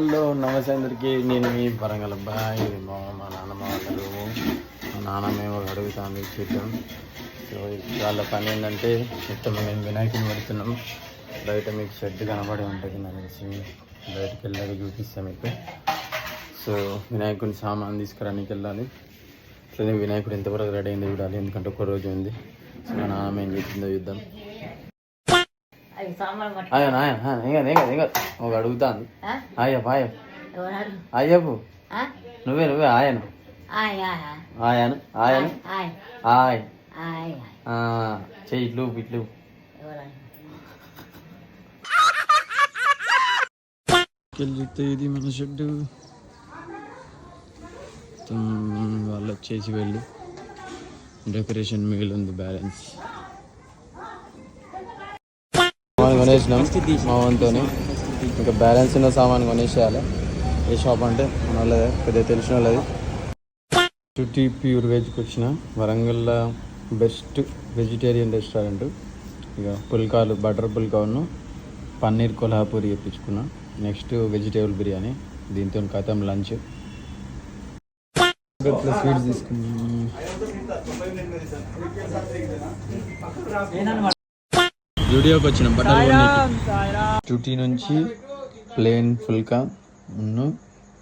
Hello నమస్తే అందరికీ. నేను మీ వరంగల్ అబ్బాయి. మా నాన్నమ్మ వాళ్ళు మా నాన్నమేమో అడుగుతుంది చూద్దాం. సో వాళ్ళ పని ఏంటంటే మొత్తం మేము వినాయకుని పెడుతున్నాం. బయట మీకు షెడ్ కనబడి ఉంటుంది నాకు తెలిసి, బయటకు వెళ్ళాక చూపిస్తాం మీకు. సో వినాయకుని సామాన్ తీసుకురానికి వెళ్ళాలి. అట్లనే వినాయకుడు ఎంతవరకు రెడీ అయిందో చూడాలి, ఎందుకంటే ఒక్క రోజు ఉంది. సో మా నాన్నమ్మ ఏం చేసిందో చూద్దాం. ఒక అడుగుతాను అయ్యప్ప అయ్యప్పు నువ్వే ఆయను ఆయను ఆయను ఆయ్ చెయ్యి ఇట్లు ఇట్లు చూస్తే ఇది మన షెడ్. వాళ్ళు వచ్చేసి వెళ్ళి డెకరేషన్ మిగిలింది బ్యాలెన్స్ కొనేసినాం మా వంతో. ఇంకా బ్యాలెన్స్ ఉన్న సామాన్ కొనేసేయాలి. ఏ షాప్ అంటే మన వాళ్ళది పెద్ద తెలిసిన వాళ్ళది. చుట్టి ప్యూర్ వెజ్కి వచ్చిన వరంగల్లో బెస్ట్ వెజిటేరియన్ రెస్టారెంట్. ఇక పుల్కాలు బటర్ పుల్కాను పన్నీర్ కొల్హాపూరి తెప్పించుకున్నా. నెక్స్ట్ వెజిటేబుల్ బిర్యానీ, దీంతో కథం లంచ్. స్వీట్స్ తీసుకున్నాం. జూడియోకి వచ్చిన బట్టలు చుట్టి నుంచి ప్లేన్ ఫుల్కా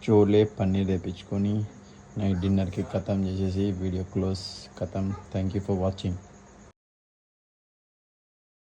చోలే పన్నీర్ తెప్పించుకొని నైట్ డిన్నర్కి ఖతం చేసేసి వీడియో క్లోజ్ ఖతం. Thank you for watching.